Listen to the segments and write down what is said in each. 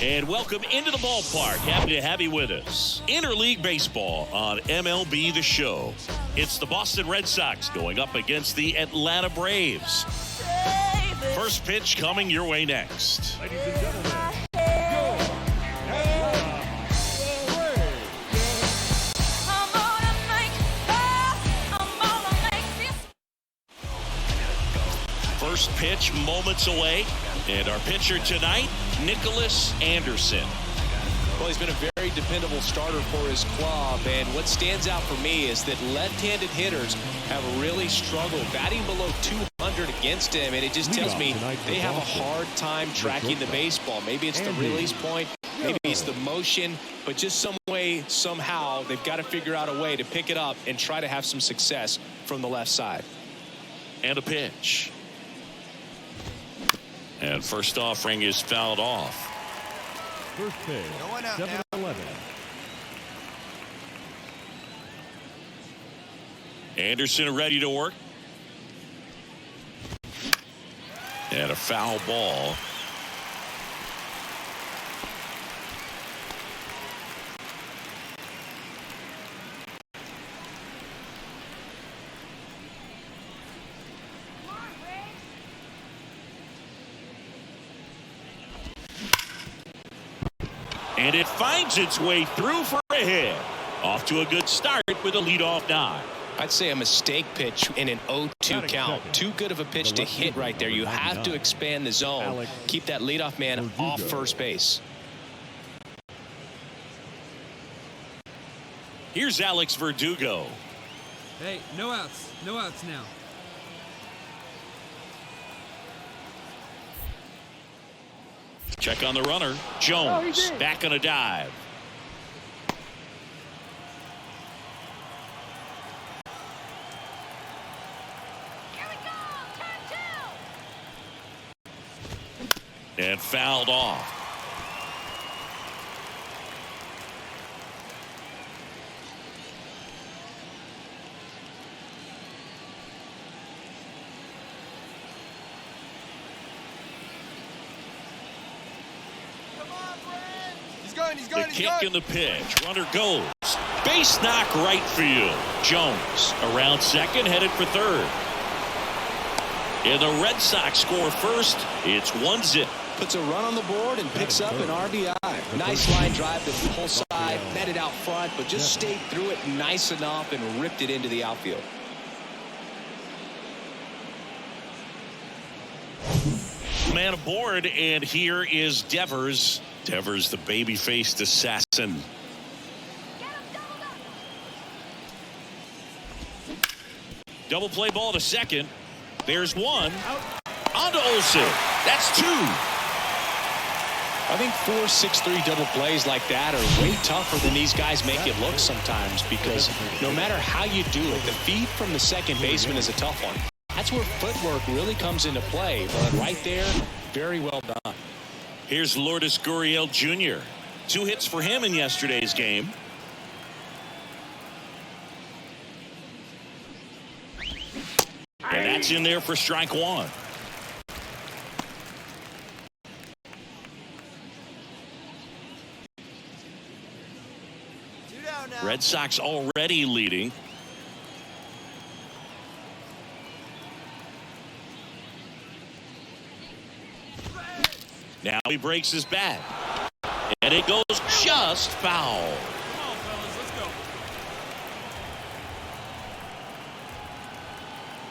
And welcome into the ballpark. Happy to have you with us. Interleague Baseball on MLB The Show. It's the Boston Red Sox going up against the Atlanta Braves. First pitch coming your way next. Ladies and gentlemen, First pitch moments away. And our pitcher tonight, Nickolas Anderson. Well, he's been a very dependable starter for his club, and what stands out for me is that left-handed hitters have really struggled batting below 200 against him, and it just tells me they have a hard time tracking the baseball. Maybe it's the release point, maybe it's the motion, but just some way, somehow, they've got to figure out a way to pick it up and try to have some success from the left side. And a pitch. And first offering is fouled off. first pitch, 7-11. Anderson ready to work. And a foul ball. And it finds its way through for a hit. Off to a good start with a leadoff dive. I'd say a mistake pitch in an 0-2 count. Too good of a pitch to hit right there. You have to expand the zone. Keep that leadoff man off first base. Here's Alex Verdugo. Hey, no outs. No outs now. Check on the runner. Jones back on a dive. Here we go. Turn two. And fouled off. The kick and the pitch. Runner goes. Base knock right field. Jones around second, headed for third. And the Red Sox score first. It's 1-0. Puts a run on the board and picks up an RBI. Nice line drive to the whole side, netted out front, but just stayed through it nice enough and ripped it into the outfield. Man aboard, and here is Devers. Devers, the baby-faced assassin. Double play ball to second. There's one. On to Olsen. That's two. I think 4-6-3 double plays like that are way tougher than these guys make it look sometimes, because no matter how you do it, the feed from the second baseman is a tough one. That's where footwork really comes into play, but right there, very well done. Here's Lourdes Gurriel Jr. 2 hits for him in yesterday's game. And that's in there for strike one. Red Sox already leading. Now he breaks his bat. And it goes just foul. Come on, fellas, let's go.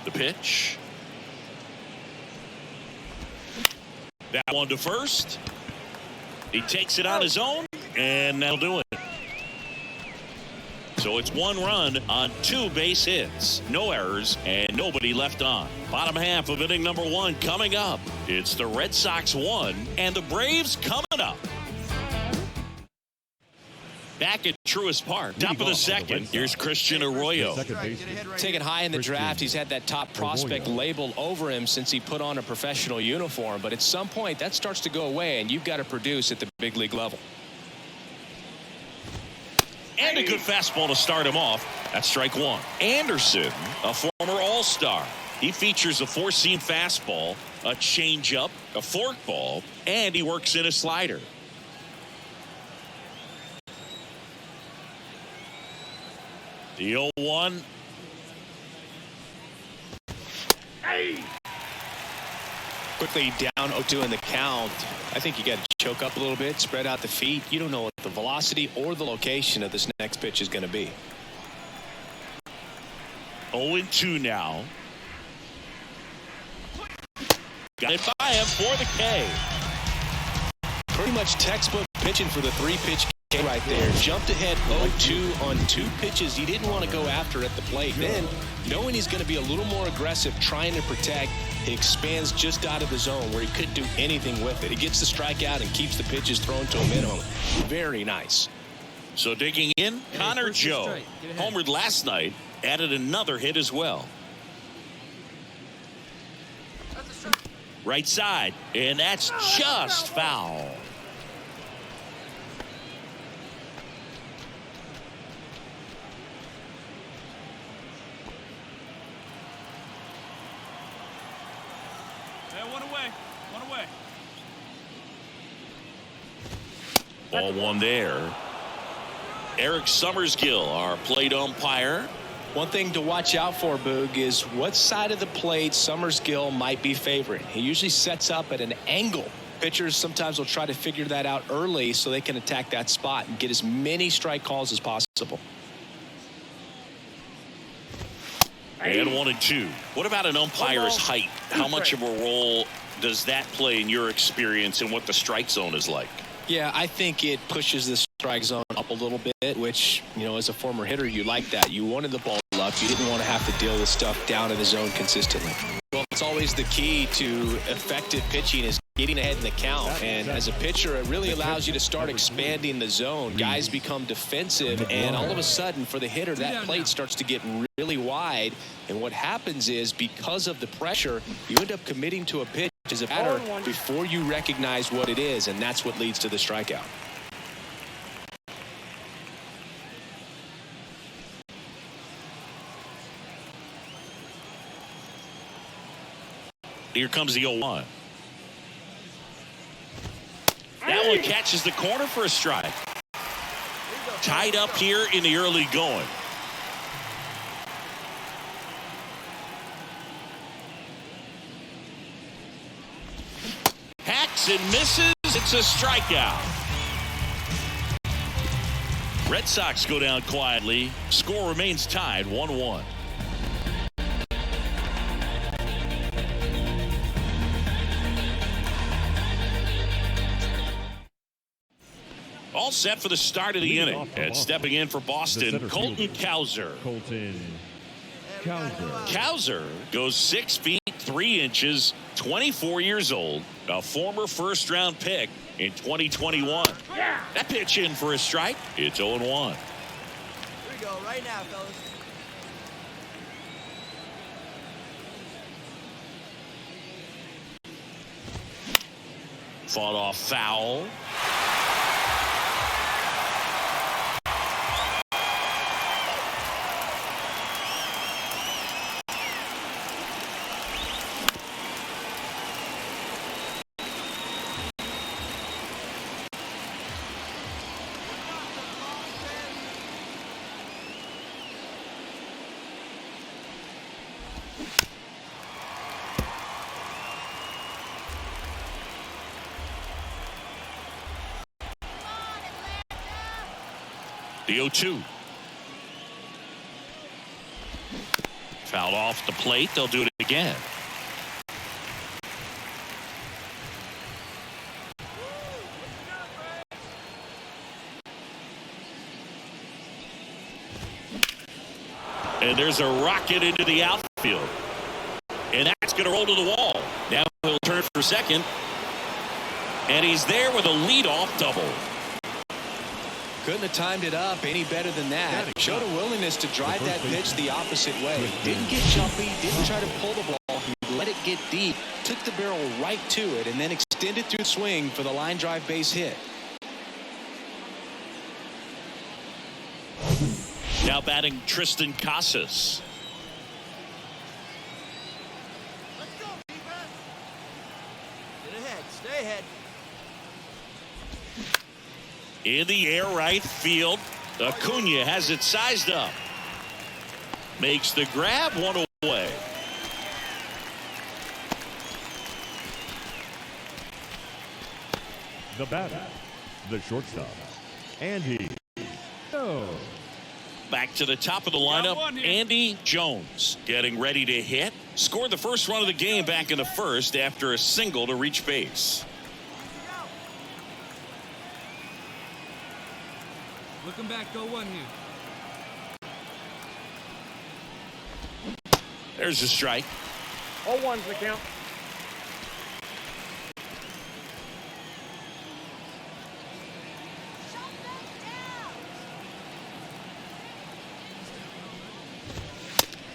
The pitch. That one to first. He takes it on his own, and that'll do it. So it's 1 run on 2 base hits, no errors, and nobody left on. Bottom half of inning number 1 coming up. It's the Red Sox 1 and the Braves coming up. Back at Truist Park, top of the second. Here's Christian Arroyo. Taken high in the draft, he's had that top prospect labeled over him since he put on a professional uniform. But at some point, that starts to go away, and you've got to produce at the big league level. And a good fastball to start him off. That's strike one. Anderson, a former All-Star. He features a four-seam fastball, a changeup, a forkball, and he works in a slider. The 0-1. Quickly down 0-2 in the count. I think you got to choke up a little bit, spread out the feet. You don't know what the velocity or the location of this next pitch is going to be. 0-2 now. Got it by him for the K. Pretty much textbook pitching for the 3-pitch K right there. Jumped ahead 0-2 on 2 pitches he didn't want to go after at the plate. Then, knowing he's going to be a little more aggressive, trying to protect, he expands just out of the zone where he couldn't do anything with it. He gets the strikeout and keeps the pitches thrown to a minimum. Very nice. So digging in, Connor Joe, homered last night, added another hit as well. Right side, and that's just foul. One away. One away. Ball one there. Eric Summersgill, our plate umpire. One thing to watch out for, Boog, is what side of the plate Summersgill might be favoring. He usually sets up at an angle. Pitchers sometimes will try to figure that out early so they can attack that spot and get as many strike calls as possible. And 1-2. What about an umpire's height? How much of a role does that play in your experience and what the strike zone is like? Yeah, I think it pushes the strike zone up a little bit, which, you know, as a former hitter, you like that. You wanted the ball up. You didn't want to have to deal with stuff down in the zone consistently. Well, it's always the key to effective pitching is getting ahead in the count. And as a pitcher, it really allows you to start expanding the zone. Guys become defensive, and all of a sudden, for the hitter, that plate starts to get really wide. And what happens is, because of the pressure, you end up committing to a pitch as a batter before you recognize what it is, and that's what leads to the strikeout. Here comes the 0-1. That one catches the corner for a strike. Tied up here in the early going. Hacks and misses. It's a strikeout. Red Sox go down quietly. Score remains tied 1-1. All set for the start of the inning. And stepping in for Boston, Colton Cowser. Cowser goes 6 feet 3 inches, 24 years old, a former first-round pick in 2021. That pitch in for a strike. It's 0-1. Here we go, right now, fellas. Fought off foul. The 0-2. Fouled off the plate. They'll do it again. And there's a rocket into the outfield. And that's going to roll to the wall. Now he'll turn for second. And he's there with a leadoff double. Couldn't have timed it up any better than that. Showed a willingness to drive that pitch the opposite way. Didn't get jumpy, didn't try to pull the ball. He let it get deep, took the barrel right to it, and then extended through the swing for the line drive base hit. Now batting Tristan Casas. Let's go, defense. Get ahead, stay ahead. In the air right field. Acuna has it sized up. Makes the grab, one away. The batter, the shortstop, Andy. No. Back to the top of the lineup, Andy Jones getting ready to hit. Scored the first run of the game back in the first after a single to reach base. Looking back, go one here. There's a strike. 0-1's the count.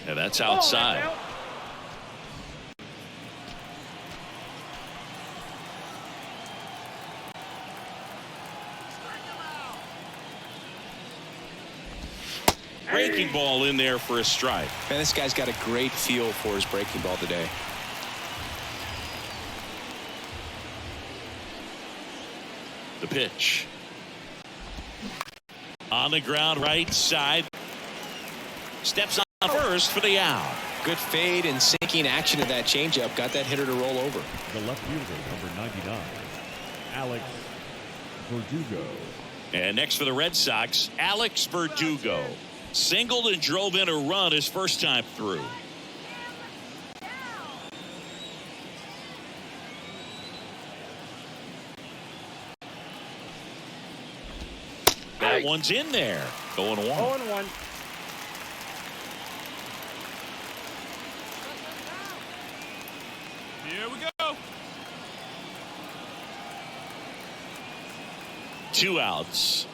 Yeah, that's outside. Breaking ball in there for a strike. Man, this guy's got a great feel for his breaking ball today. The pitch. On the ground, right side. Steps on first for the out. Good fade and sinking action of that changeup. Got that hitter to roll over. The left fielder, number 99, Alex Verdugo. And next for the Red Sox, Alex Verdugo. Singled and drove in a run his first time through. That one's in there. Going one. 0-1. Here we go. 2 outs.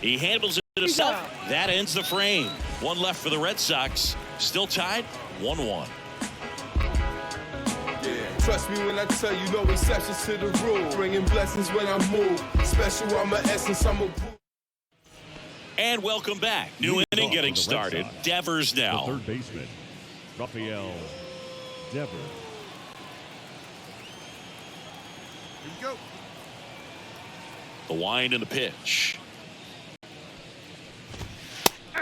He handles it himself. That ends the frame. One left for the Red Sox. Still tied 1-1. Trust me when I tell you, no exceptions to the rule. Bringing blessings when I move. Special, I'm an essence, I'm a. And welcome back. New inning getting started. Devers now. The third baseman, Rafael Devers. Here we go. The wind and the pitch.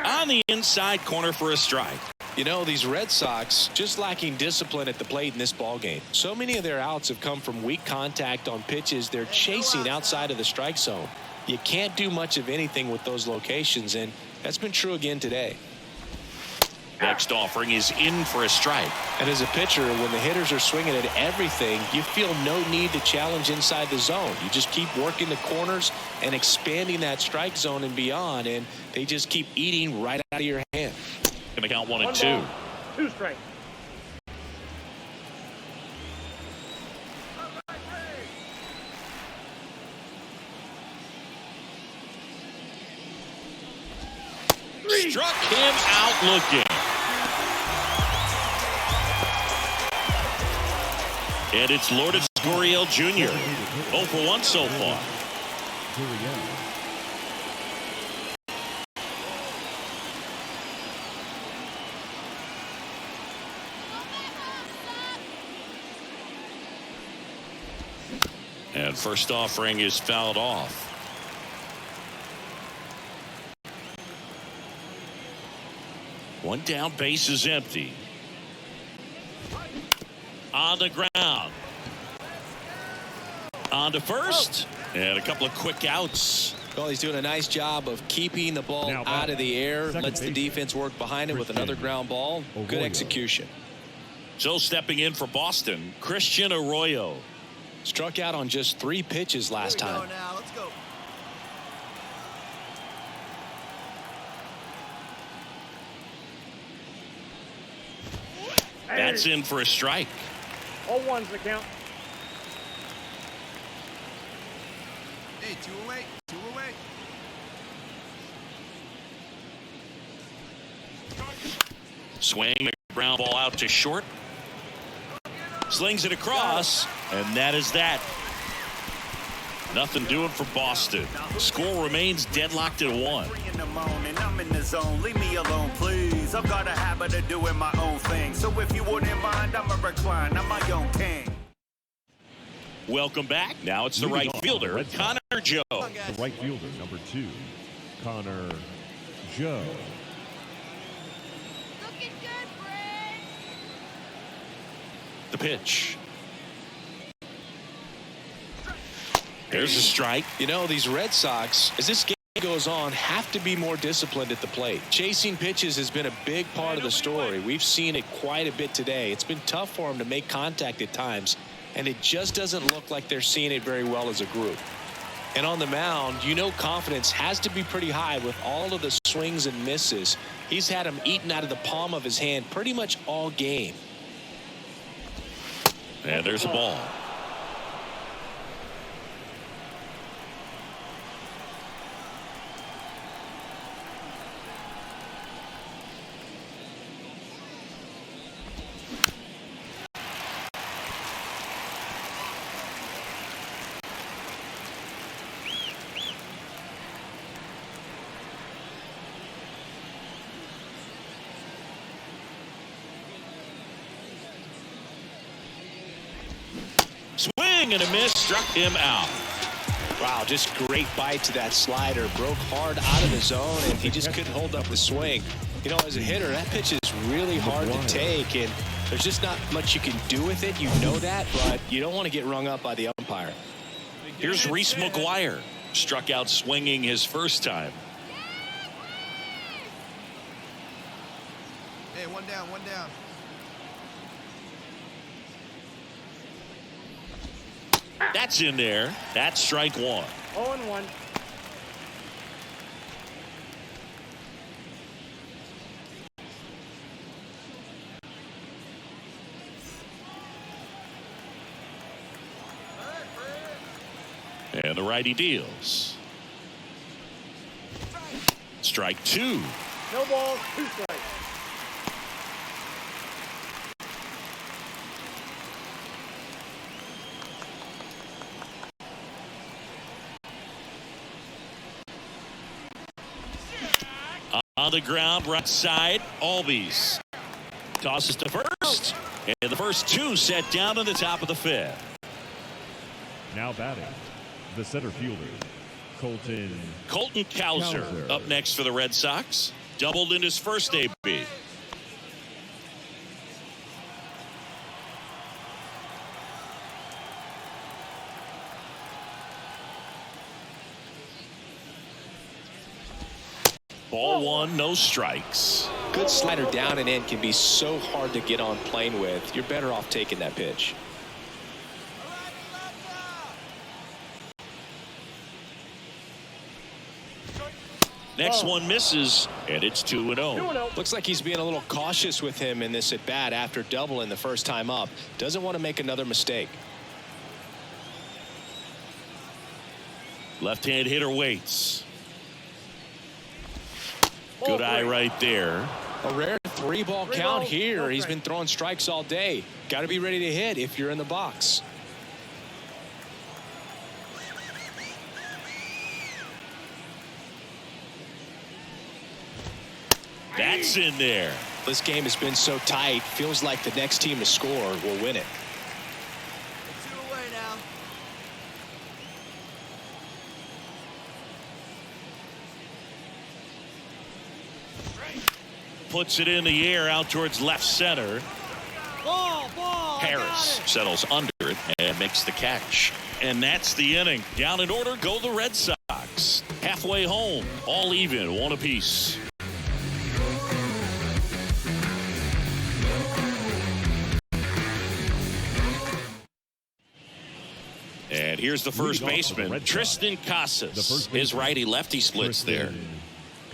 On the inside corner for a strike. You know, these Red Sox just lacking discipline at the plate in this ball game. So many of their outs have come from weak contact on pitches they're chasing outside of the strike zone. You can't do much of anything with those locations, and that's been true again today. Next offering is in for a strike. And as a pitcher, when the hitters are swinging at everything, you feel no need to challenge inside the zone. You just keep working the corners and expanding that strike zone and beyond, and they just keep eating right out of your hand. Gonna count 1 and 1 2. ball, 2 strikes. Struck him out looking. And it's Lourdes Gurriel Jr. 0 for 1 so far. And first offering is fouled off. One down, base is empty. On the ground. On to first. And a couple of quick outs. Well, he's doing a nice job of keeping the ball out of the air. Lets the defense work behind it with another ground ball. Good execution. So stepping in for Boston, Christian Arroyo. Struck out on just 3 pitches last time. Here we go now. Let's go. That's in for a strike. 0-1's the count. Hey, 2 away. 2 away. Swing, the ground ball out to short. Slings it across, and that is that. Nothing doing for Boston. Score remains deadlocked at 1. In the morning, I'm in the zone. Leave me alone, please. I've got a habit of doing my own thing. So if you wouldn't mind, I'm a recline. I'm my own king. Welcome back. Now it's the right fielder, Connor Joe. The right fielder, number 2, Connor Joe. Looking good, Fred. The pitch. There's a strike. You know, these Red Sox, as this game goes on, have to be more disciplined at the plate. Chasing pitches has been a big part of the story. We've seen it quite a bit today. It's been tough for them to make contact at times, and it just doesn't look like they're seeing it very well as a group. And on the mound, you know, confidence has to be pretty high with all of the swings and misses. He's had them eaten out of the palm of his hand pretty much all game. And there's a ball. Swing and a miss, struck him out. Wow, just great bite to that slider. Broke hard out of the zone, and he just couldn't hold up the swing. You know, as a hitter, that pitch is really hard to take, and there's just not much you can do with it. You know that, but you don't want to get rung up by the umpire. Here's Reese McGuire. Struck out swinging his first time. Hey, one down, one down. That's in there. That's strike one. 0-1. And the righty deals. Strike two. No balls, 2 strikes. On the ground, right side, Albies. Tosses to first. And the first two set down on the top of the fifth. Now batting, the center fielder, Colton Cowser up next for the Red Sox. Doubled in his first AB. Ball one, no strikes. Good slider down and in can be so hard to get on plane with. You're better off taking that pitch. Next one misses, and it's 2-0. 2-0. Looks like he's being a little cautious with him in this at bat after doubling the first time up. Doesn't want to make another mistake. Left-hand hitter waits. Good eye right there. A rare 3-ball Three count balls, here. no He's strike. been throwing strikes all day. Got to be ready to hit if you're in the box. That's in there. This game has been so tight. Feels like the next team to score will win it. 2 away now. Puts it in the air out towards left center. Ball. Harris settles under it and makes the catch. And that's the inning. Down in order go the Red Sox. Halfway home, all even, one apiece. And here's the first Leading off for the baseman, Red Sox, Tristan the Casas. first His baseman, righty-lefty splits there. Tristan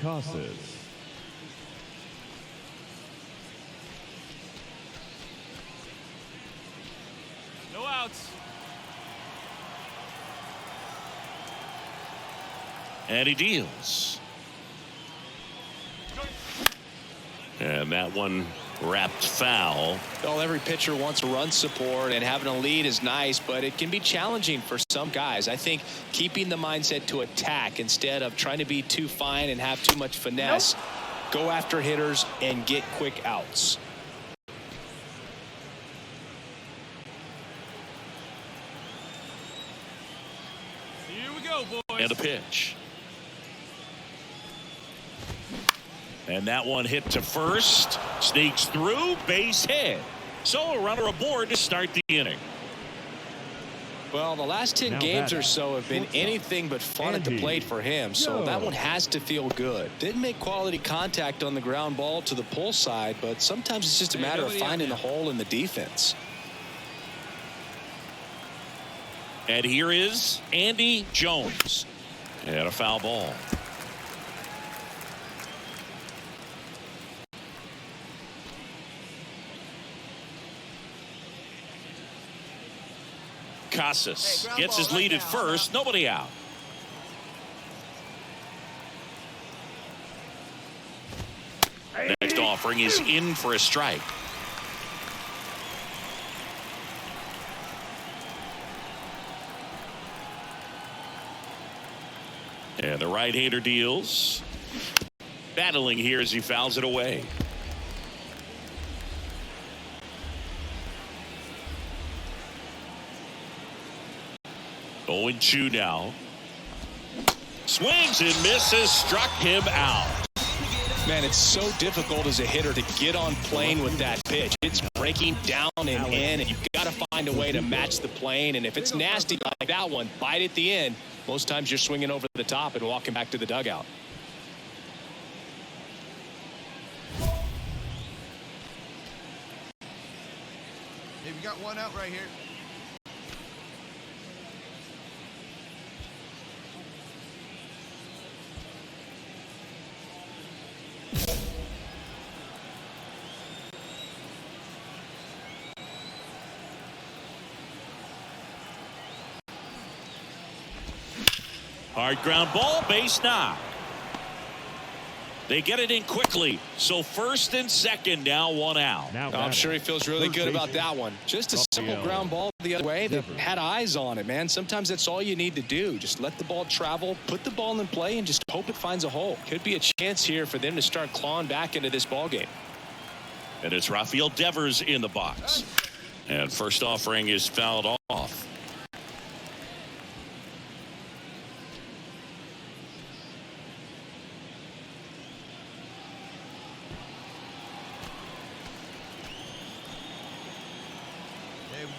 Casas. No outs. And he deals. And that one wrapped foul. Well, every pitcher wants run support, and having a lead is nice, but it can be challenging for some guys. I think keeping the mindset to attack instead of trying to be too fine and have too much finesse, go after hitters and get quick outs. Here we go, boys. And a pitch. And that one hit to first. Sneaks through. Base hit. So a runner aboard to start the inning. Well, the last 10 games or so have been anything but fun at the plate for him, so that one has to feel good. Didn't make quality contact on the ground ball to the pull side, but sometimes it's just a matter of finding the hole in the defense. And here is Andy Jones. And a foul ball. Casas gets his lead at first. Nobody out. Next offering is in for a strike. And the right-hander deals. Battling here as he fouls it away. 0-2 now. Swings and misses. Struck him out. Man, it's so difficult as a hitter to get on plane with that pitch. It's breaking down and in, and you've got to find a way to match the plane. And if it's nasty like that one, bite at the end. Most times you're swinging over the top and walking back to the dugout. Hey, we got one out right here. Hard ground ball, base knock. They get it in quickly. So first and second, now one out. I'm sure he feels really good about that one. Just a simple ground ball the other way that had eyes on it, man. Sometimes that's all you need to do. Just let the ball travel, put the ball in play, and just hope it finds a hole. Could be a chance here for them to start clawing back into this ball game. And it's Rafael Devers in the box. And first offering is fouled off.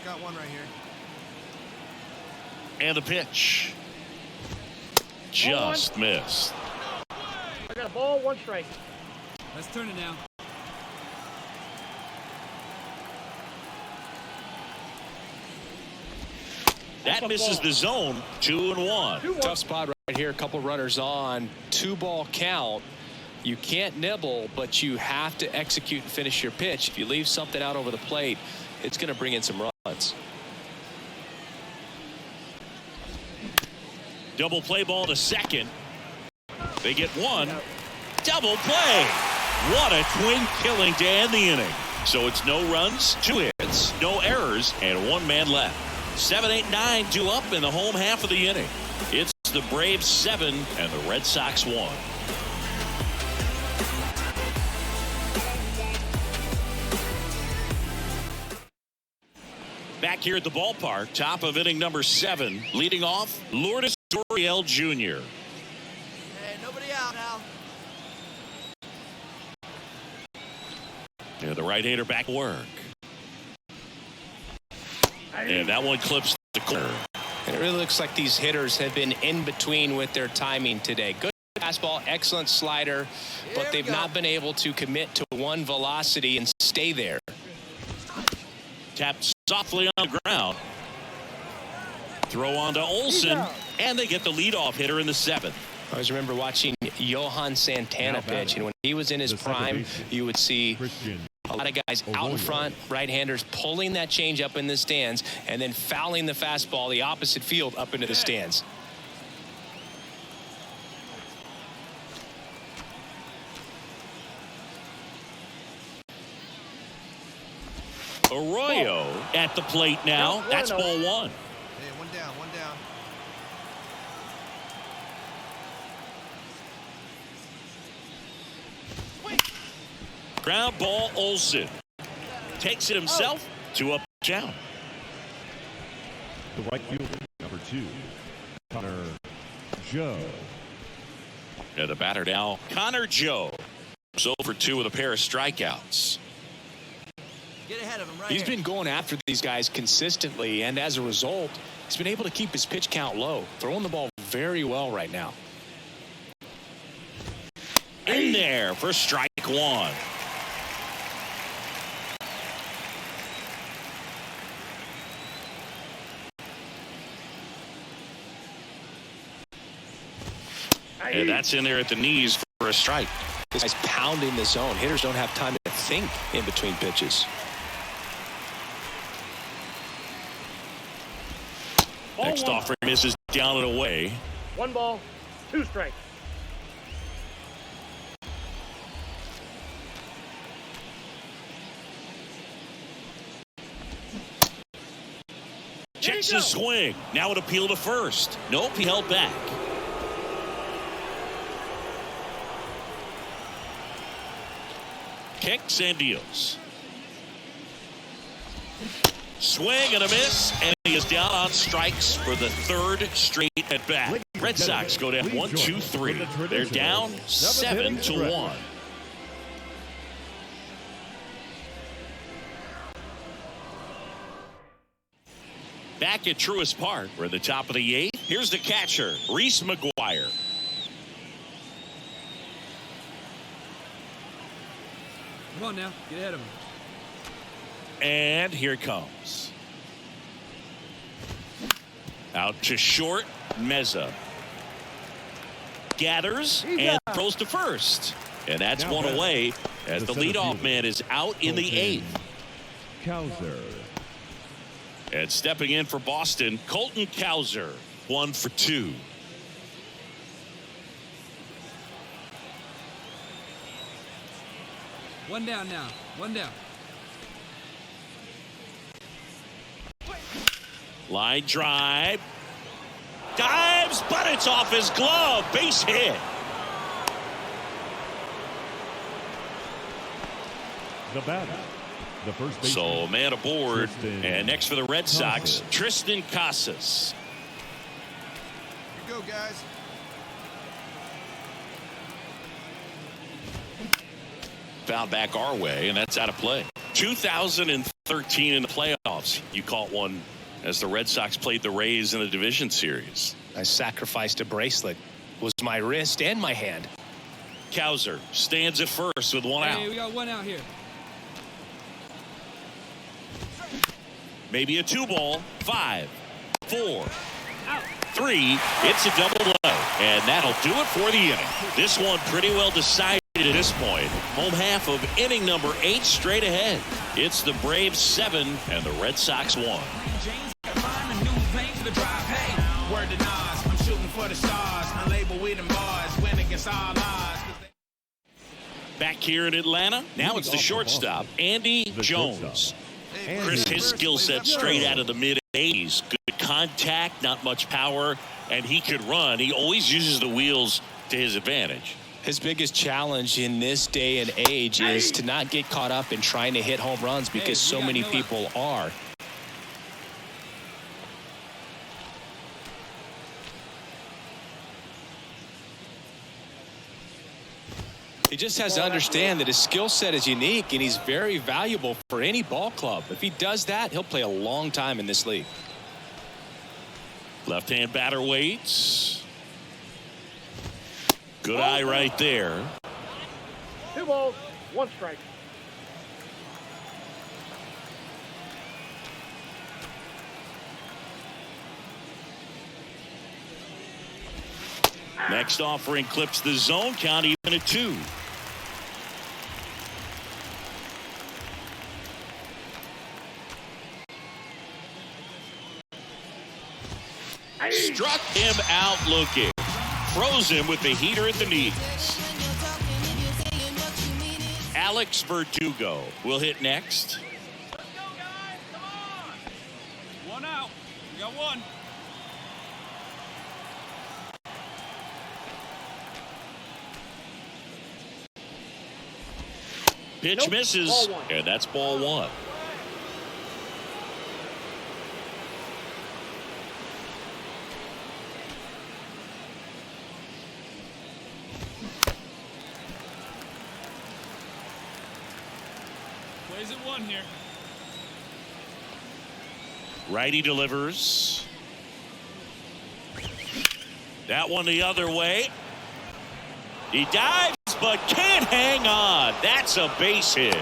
Got one right here. And the pitch. Just missed. I got a ball, one strike. Let's turn it now. That misses the zone. 2-1. Tough spot right here. A couple runners on. 2-ball count. You can't nibble, but you have to execute and finish your pitch. If you leave something out over the plate, it's going to bring in some runs. Double play ball to second. They get one. Double play. What a twin killing to end the inning. So it's no runs, 2 hits, no errors, and 1 man left. 7, 8, 9, 2 up in the home half of the inning. It's the Braves 7 and the Red Sox 1. Back here at the ballpark, top of inning number 7, leading off, Lourdes Gurriel Jr. Hey, nobody out now. And the right-hander back to work. And that one clips the corner. And it really looks like these hitters have been in between with their timing today. Good fastball, excellent slider, but they've not been able to commit to one velocity and stay there. Tapped softly on the ground. Throw on to Olsen, and they get the leadoff hitter in the 7th. I always remember watching Johan Santana pitch, and when he was in his prime, you would see a lot of guys out in front, right-handers pulling that change up in the stands, and then fouling the fastball the opposite field up into the stands. Arroyo at the plate now. That's ball 1. Hey, one down, one down. Ground ball, Olsen. Takes it himself. 2 up, down. The right fielder, number 2, Connor Joe. And the batter now, Connor Joe. over 2 with a pair of strikeouts. Get ahead of him right He's here. been going after these guys consistently, and as a result, he's been able to keep his pitch count low, throwing the ball very well right now. In there for strike 1. And that's in there at the knees for a strike. This guy's pounding the zone. Hitters don't have time to think in between pitches. Next offering misses down and away. 1 ball, 2 strikes. Checks the swing. Now an appeal to first. Nope, he held back. Kicks and deals. Swing and a miss, and he is down on strikes for the 3rd straight at bat. Red Sox go down 1-2-3. They're down 7-1. Back at Truist Park, we're at the top of the 8th. Here's the catcher, Reese McGuire. Come on now. Get ahead of him. And here it comes. Out to short, Meza. Gathers and throws to first. And that's one away as the leadoff man is out in the 8th. Cowser. And stepping in for Boston, Colton Cowser, 1 for 2. One down now. One down. Line drive. Dives, but it's off his glove. Base hit. The batter. The first baseman. So man aboard. Tristan And next for the Red Sox, Casas. Tristan Casas. Here you go, guys. Foul back our way, and that's out of play. 2013 in the playoffs, you caught one as the Red Sox played the Rays in the division series. I sacrificed a bracelet. It was my wrist and my hand. Cowser stands at first with 1 Hey, out. we got 1 out here. Maybe a 2 ball. 5, 4, 3. It's a double play, and that'll do it for the inning. This one pretty well decided at this point. Home half of inning number 8 straight ahead. It's the Braves 7 and the Red Sox 1. Back here in Atlanta, now it's the shortstop, Andy Jones. Chris, his skill set straight out of the mid-80s. Good contact, not much power, and he could run. He always uses the wheels to his advantage. His biggest challenge in this day and age is to not get caught up in trying to hit home runs because so many people are. He just has to understand that his skill set is unique and he's very valuable for any ball club. If he does that, he'll play a long time in this league. Left-hand batter waits. Good eye right there. 2 balls, 1 strike. Next offering clips the zone count even at 2. Struck him out looking. Froze him with the heater at the knees. Alex Verdugo will hit next. Let's go, guys. Come on. 1 out. We got 1. Pitch misses, Ball 1. and that's ball 1. Plays at 1 here. Righty delivers. That one the other way. He dives, but can't hang on. That's a base hit.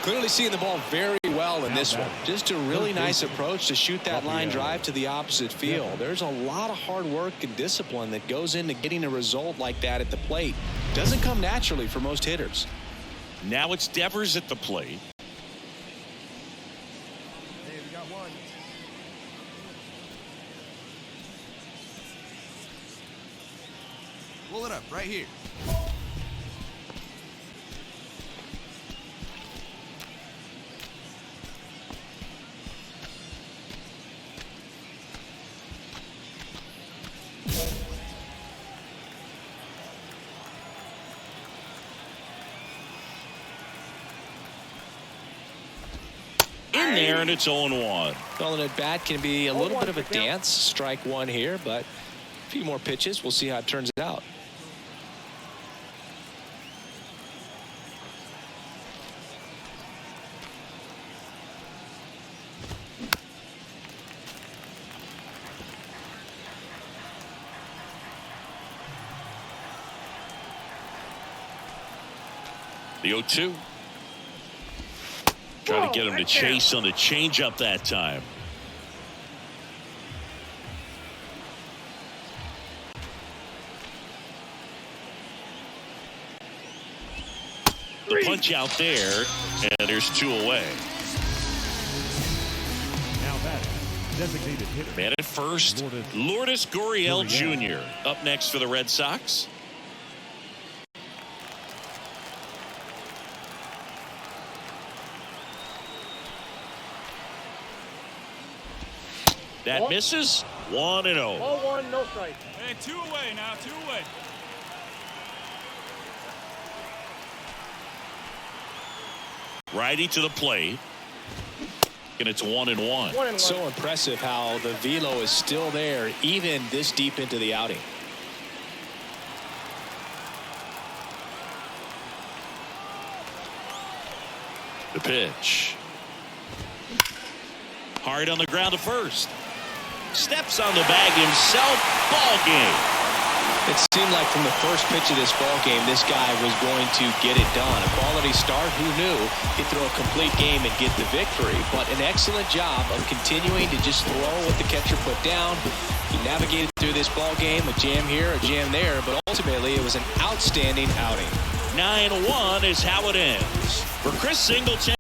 Clearly seeing the ball very well in this one. Just a really nice approach to shoot that line drive to the opposite field. There's a lot of hard work and discipline that goes into getting a result like that at the plate. Doesn't come naturally for most hitters. Now it's Devers at the plate. Hey, we got one. Pull it up right here. In there, and it's 0-1. Well, an at-bat can be a little bit of a dance. Strike one here, but a few more pitches. We'll see how it turns out. The 0-2. Trying to get him to chase on the changeup that time. The punch out there, and there's 2 away. Now batting, designated hitter. Man at first, Lourdes Gurriel Jr. up next for the Red Sox. That misses. 1-0. Ball 1, no strike. Hey, 2 away now, 2 away. Righty to the plate. And it's 1-1. So impressive how the velo is still there even this deep into the outing. The pitch. Hard on the ground to first. Steps on the bag himself. Ball game. It seemed like from the first pitch of this ball game, this guy was going to get it done. A quality start, who knew? He'd throw a complete game and get the victory. But an excellent job of continuing to just throw what the catcher put down. He navigated through this ball game, a jam here, a jam there, but ultimately it was an outstanding outing. 9-1 is how it ends. For Chris Singleton